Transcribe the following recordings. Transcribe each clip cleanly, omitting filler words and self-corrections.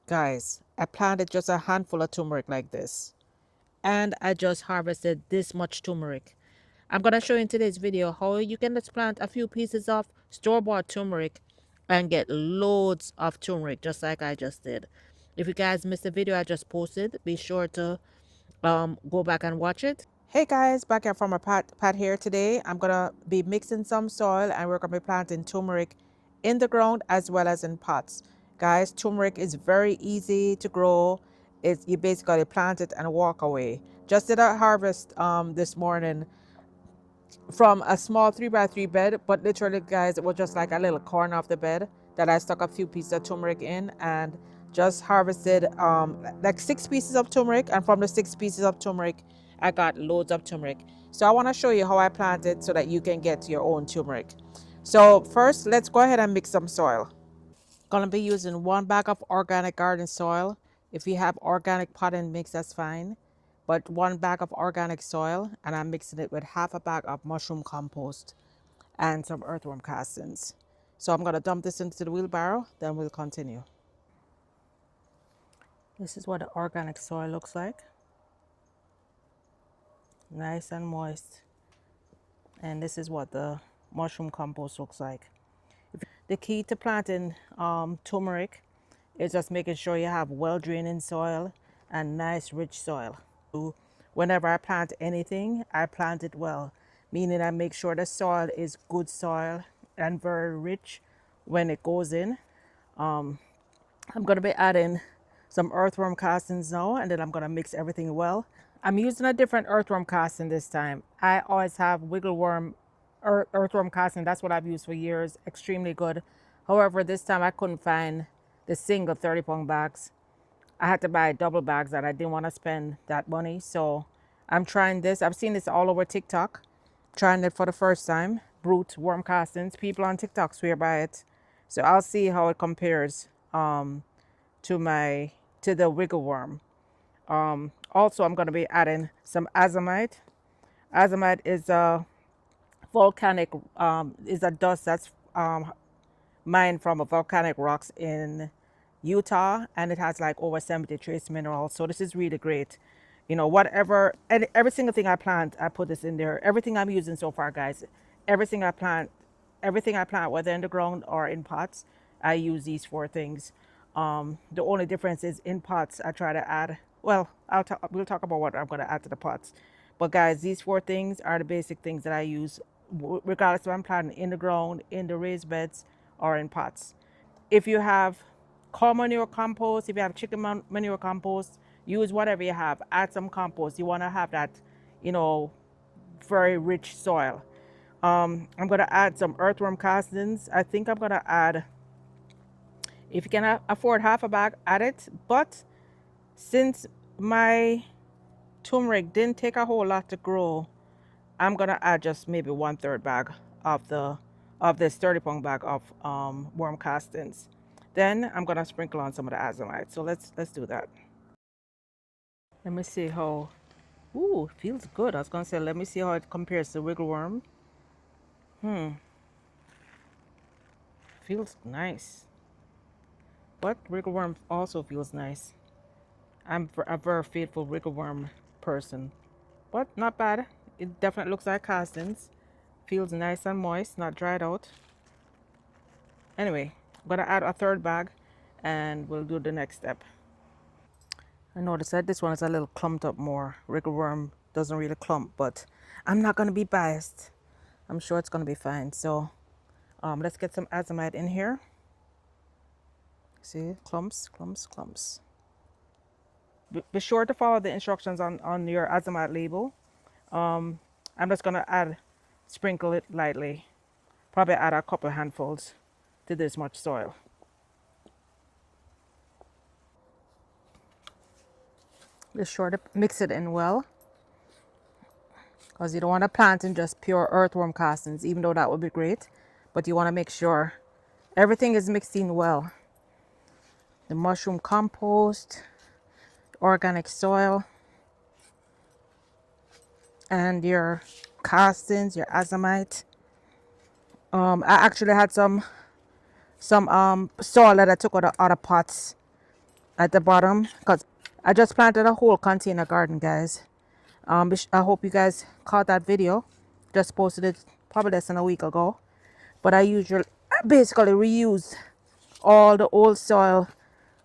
Guys, I planted just a handful of turmeric like this, and I just harvested this much turmeric. I'm gonna show you in today's video how you can just plant a few pieces of store-bought turmeric and get loads of turmeric just like I just did. If you guys missed the video I just posted, be sure to go back and watch it. Hey guys, back here from our pat here today. I'm gonna be mixing some soil and we're gonna be planting turmeric in the ground as well as in pots. Guys, turmeric is very easy to grow. It's you basically plant it and walk away. Just did a harvest this morning from a small 3x3 bed, but literally guys, it was just like a little corner of the bed that I stuck a few pieces of turmeric in and just harvested like 6 pieces of turmeric, and from the 6 pieces of turmeric I got loads of turmeric. So I want to show you how I plant it so that you can get your own turmeric. So first, let's go ahead and mix some soil. Gonna be using 1 bag of organic garden soil. If you have organic potting mix, that's fine, but 1 bag of organic soil, and I'm mixing it with half a bag of mushroom compost and some earthworm castings. So I'm gonna dump this into the wheelbarrow, then we'll continue. This is what the organic soil looks like. Nice and moist. And this is what the mushroom compost looks like. The key to planting turmeric is just making sure you have well draining soil and nice rich soil. Whenever I plant anything, I plant it well, meaning I make sure the soil is good soil and very rich when it goes in. I'm going to be adding some earthworm castings now, and then I'm going to mix everything well. I'm using a different earthworm casting this time. I always have wiggle worm earthworm casting. That's what I've used for years. Extremely good. However, this time I couldn't find the single 30-pound bags. I had to buy double bags and I didn't want to spend that money. So I'm trying this. I've seen this all over TikTok. Trying it for the first time. Brute worm castings. People on TikTok swear by it. So I'll see how it compares to the wiggle worm. Also, I'm going to be adding some azomite. Azomite is a volcanic, is a dust that's mined from a volcanic rocks in Utah, and it has like over 70 trace minerals. So this is really great. You know, whatever, and every single thing I plant, I put this in there. Everything I'm using so far, guys, everything I plant, whether in the ground or in pots, I use these 4 things. The only difference is in pots, I try to add, well, we'll talk about what I'm going to add to the pots. But guys, these 4 things are the basic things that I use, regardless if I'm planting in the ground, in the raised beds, or in pots. If you have cow manure compost, if you have chicken manure compost, use whatever you have. Add some compost. You want to have that, you know, very rich soil. I'm going to add some earthworm castings. I think I'm going to add, if you can afford half a bag, add it. But since my turmeric didn't take a whole lot to grow, I'm going to add just maybe 1/3 bag of this 30-pound bag of worm castings. Then I'm going to sprinkle on some of the azomite. So let's do that. Let me see how, ooh, it feels good. I was going to say, let me see how it compares to wiggle worm. Feels nice. But wiggle worm also feels nice. I'm a very faithful wiggle worm person. But not bad. It definitely looks like castings. Feels nice and moist, not dried out. Anyway, I'm going to add a 1/3 bag and we'll do the next step. I noticed that this one is a little clumped up more. Wiggle worm doesn't really clump, but I'm not going to be biased. I'm sure it's going to be fine. So let's get some azomite in here. See, clumps, clumps, clumps. Be sure to follow the instructions on your azomite label. I'm just going to sprinkle it lightly. Probably add a couple handfuls to this much soil. Be sure to mix it in well, because you don't want to plant in just pure earthworm castings, even though that would be great. But you want to make sure everything is mixed in well. The mushroom compost, organic soil, and your castings, your azomite. I actually had some soil that I took out of other pots at the bottom because I just planted a whole container garden, guys. I hope you guys caught that video. Just posted it probably less than a week ago. But I basically reuse all the old soil.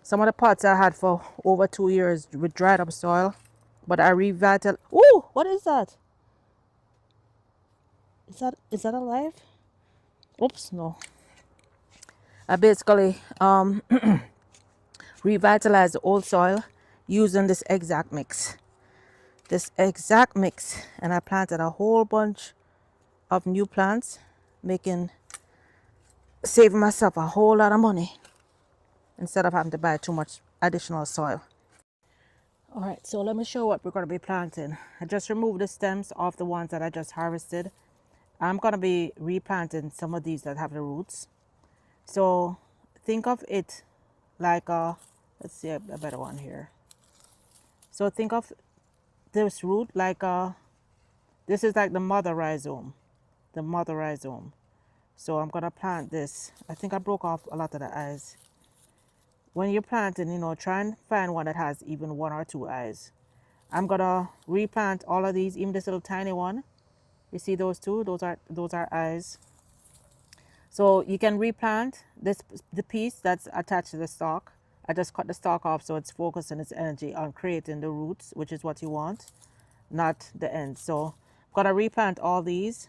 Some of the pots I had for over 2 years with dried up soil. But I revitalized. Ooh, what is that? Is that alive? Oops, no. I basically revitalized the old soil using this exact mix. And I planted a whole bunch of new plants, saving myself a whole lot of money instead of having to buy too much additional soil. All right, so let me show what we're going to be planting. I just removed the stems off the ones that I just harvested. I'm going to be replanting some of these that have the roots. So think of it like let's see a better one here. So think of this root like this is like the mother rhizome. So I'm gonna plant this. I think I broke off a lot of the eyes. When you're planting, try and find one that has even one or two eyes. I'm gonna replant all of these, even this little tiny one. You see those two? Those are eyes. So you can replant the piece that's attached to the stalk. I just cut the stalk off so it's focusing its energy on creating the roots, which is what you want, not the end. So I'm gonna replant all these.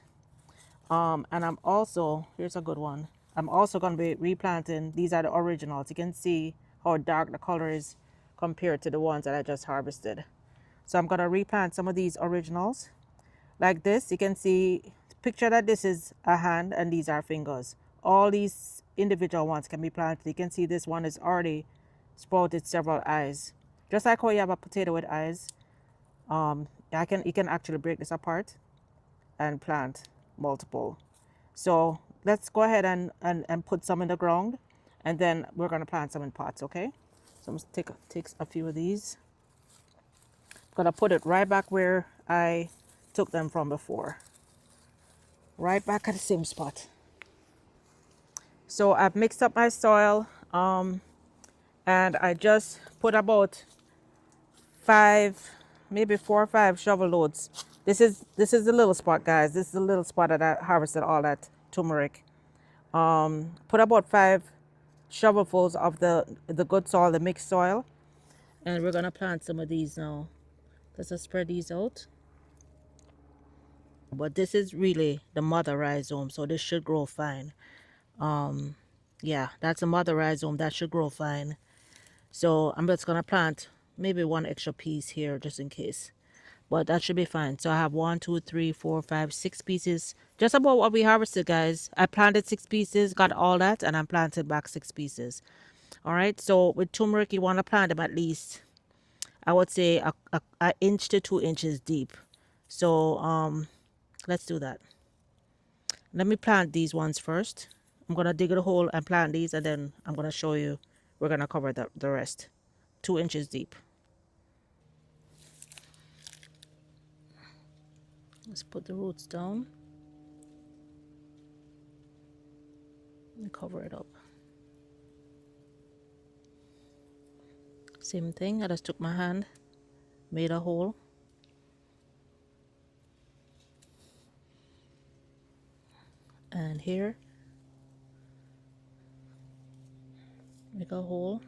And I'm also, here's a good one. I'm also gonna be replanting, these are the originals. You can see how dark the color is compared to the ones that I just harvested. So I'm gonna replant some of these originals. Like this, you can see, picture that this is a hand and these are fingers. All these individual ones can be planted. You can see this one is already sprouted several eyes. Just like how you have a potato with eyes, you can actually break this apart and plant multiple. So let's go ahead and put some in the ground, and then we're gonna plant some in pots, okay? So I'm gonna take a few of these. I'm gonna put it right back where I took them from before. Right back at the same spot. So I've mixed up my soil, and I just put about maybe 4 or 5 shovel loads. This is the little spot, guys. This is the little spot that I harvested all that turmeric. Put about 5 shovelfuls of the good soil, the mixed soil, and we're gonna plant some of these now. Let's just spread these out. But this is really the mother rhizome, so this should grow fine. Yeah, that's a mother rhizome that should grow fine. So I'm just gonna plant maybe one extra piece here just in case, but that should be fine. So I have 1, 2, 3, 4, 5, 6 pieces, just about what we harvested, guys. I planted 6 pieces, got all that, and I planted back 6 pieces. All right, so with turmeric you want to plant them at least, I would say a inch to 2 inches deep. So let's do that. Let me plant these ones first. I'm gonna dig a hole and plant these, and then I'm gonna show you we're gonna cover the rest. 2 inches deep. Let's put the roots down and cover it up. Same thing, I just took my hand, made a hole, and here make a hole.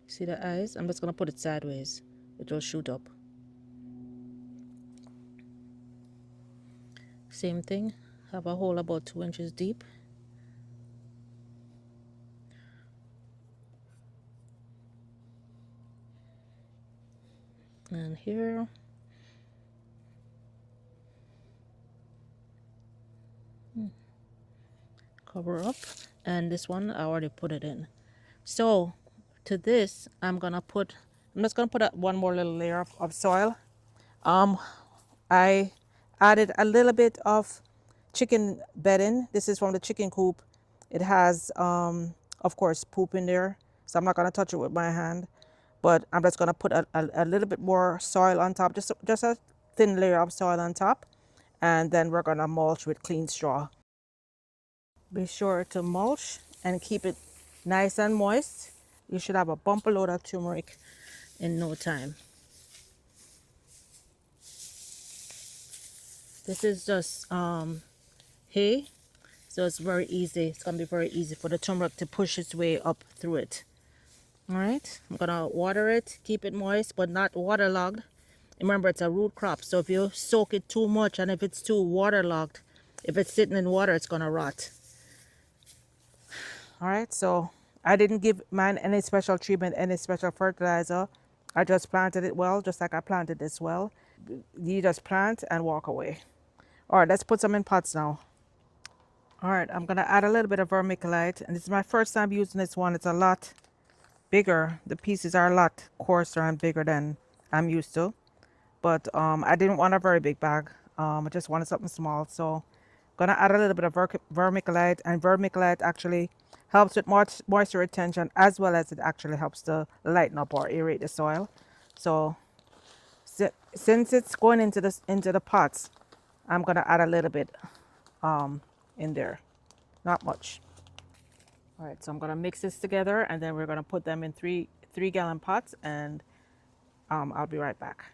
See the eyes? I'm just gonna put it sideways. It will shoot up. Same thing, have a hole about 2 inches deep. And here. Cover up. And this one, I already put it in. So to this, I'm just gonna put one more little layer of soil. I added a little bit of chicken bedding. This is from the chicken coop. It has, of course, poop in there, so I'm not gonna touch it with my hand. But I'm just gonna put a little bit more soil on top, just a thin layer of soil on top, and then we're gonna mulch with clean straw. Be sure to mulch and keep it nice and moist. You should have a bumper load of turmeric in no time. This is just hay, so it's very easy. It's gonna be very easy for the turmeric to push its way up through it. All right, I'm gonna water it, keep it moist but not waterlogged. Remember, it's a root crop, so if you soak it too much and if it's too waterlogged, if it's sitting in water, it's gonna rot. All right, so I didn't give mine any special treatment, any special fertilizer. I just planted it well, just like I planted this well. You just plant and walk away. All right, let's put some in pots now. All right, I'm gonna add a little bit of vermiculite, and this is my first time using this one. It's a lot bigger. The pieces are a lot coarser and bigger than I'm used to. But I didn't want a very big bag. I just wanted something small. So I'm gonna add a little bit of vermiculite, and vermiculite actually helps with moisture retention, as well as it actually helps to lighten up or aerate the soil. So since it's going into the pots, I'm gonna add a little bit in there, not much. All right, so I'm gonna mix this together, and then we're gonna put them in three-gallon pots, and I'll be right back.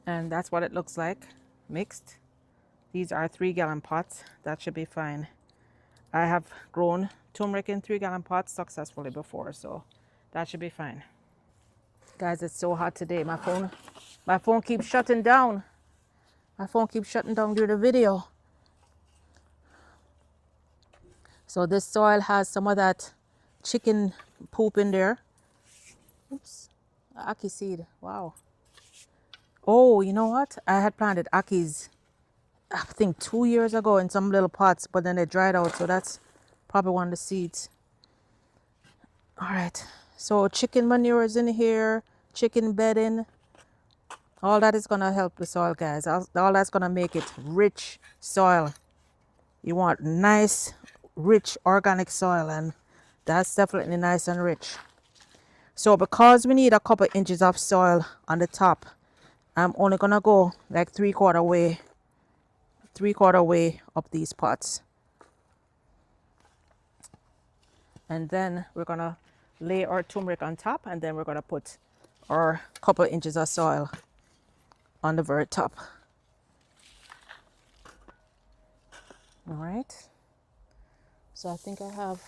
And that's what it looks like mixed. These are 3-gallon pots. That should be fine. I have grown turmeric in 3-gallon pots successfully before, so that should be fine. Guys, it's so hot today. My phone keeps shutting down. My phone keeps shutting down during the video. So this soil has some of that chicken poop in there. Oops, ackee seed. Wow. Oh, you know what? I had planted ackees, I think 2 years ago in some little pots, but then they dried out. So that's probably one of the seeds. All right. So chicken manure is in here, chicken bedding. All that is going to help the soil, guys. All that's going to make it rich soil. You want nice, rich, organic soil, and that's definitely nice and rich. So because we need a couple inches of soil on the top, I'm only gonna go like three-quarter way up these pots. And then we're gonna lay our turmeric on top, and then we're gonna put our couple inches of soil on the very top. All right. So I think I have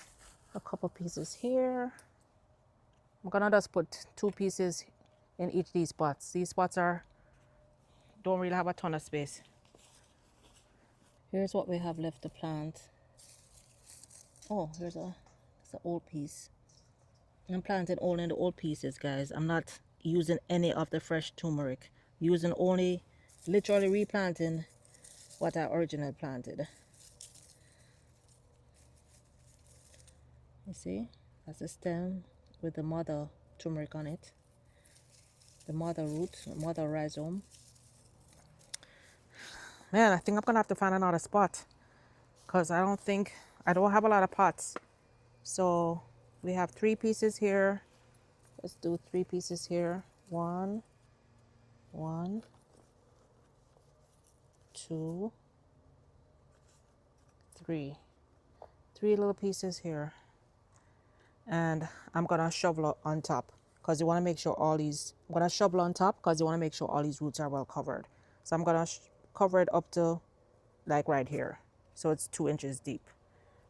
a couple pieces here. I'm gonna just put 2 pieces in each of these pots. These pots don't really have a ton of space. Here's what we have left to plant. Oh, here's an old piece. I'm planting only in the old pieces, guys. I'm not using any of the fresh turmeric. Using only, literally replanting what I originally planted. You see, that's the stem with the mother turmeric on it. The mother root, the mother rhizome. Man, I think I'm gonna have to find another spot, because I don't have a lot of pots. So we have 3 pieces here. Let's do 3 pieces here. 1, 2, 3. 3 little pieces here. And I'm gonna shovel on top, because you want to make sure all these, I'm gonna shovel on top because you want to make sure all these roots are well covered. So I'm gonna cover it up to like right here, so it's 2 inches deep.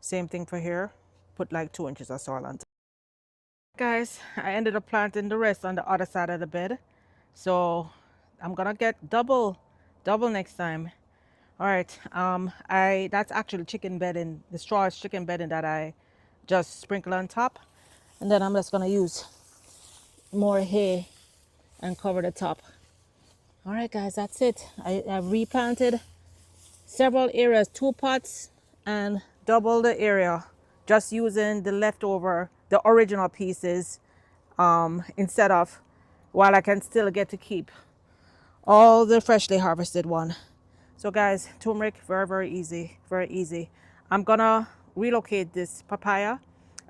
Same thing for here, put like 2 inches of soil on top. Guys, I ended up planting the rest on the other side of the bed, so I'm gonna get double next time. All right, that's actually chicken bedding, the straw is chicken bedding that I just sprinkle on top, and then I'm just gonna use more hay and cover the top. All right, guys, that's it. I replanted several areas, 2 pots, and double the area, just using the leftover, the original pieces, instead of, while I can still get to keep all the freshly harvested one. So guys, turmeric, very easy, very easy. I'm gonna relocate this papaya.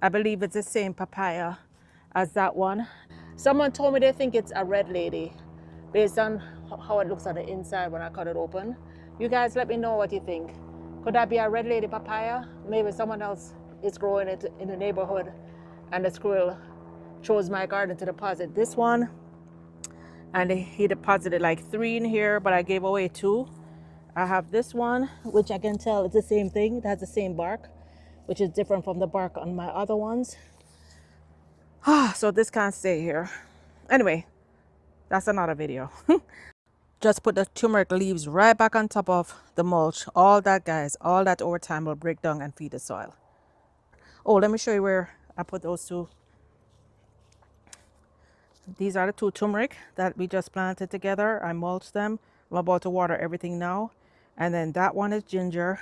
I believe it's the same papaya as that one. Someone told me they think it's a red lady based on how it looks on the inside when I cut it open. You guys let me know what you think. Could that be a red lady papaya? Maybe someone else is growing it in the neighborhood and the squirrel chose my garden to deposit this one, and he deposited like 3 in here, but I gave away 2. I have this one, which I can tell it's the same thing. It has the same bark, which is different from the bark on my other ones. So this can't stay here. Anyway, that's another video. Just put the turmeric leaves right back on top of the mulch. All that, guys, all that over time will break down and feed the soil. Oh, let me show you where I put those 2. These are the 2 turmeric that we just planted together. I mulched them. I'm about to water everything now. And then that one is ginger.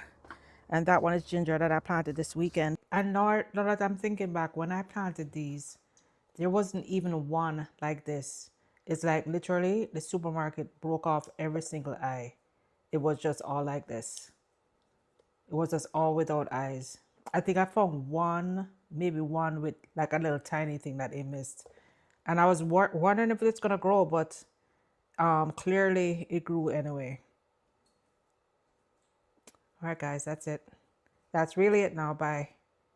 And that one is ginger that I planted this weekend. And now that I'm thinking back, when I planted these, there wasn't even one like this. It's like literally the supermarket broke off every single eye. It was just all like this. It was just all without eyes. I think I found one, maybe one with like a little tiny thing that it missed. And I was wondering if it's gonna grow, but clearly it grew anyway. All right, guys, that's it. That's really it now. Bye.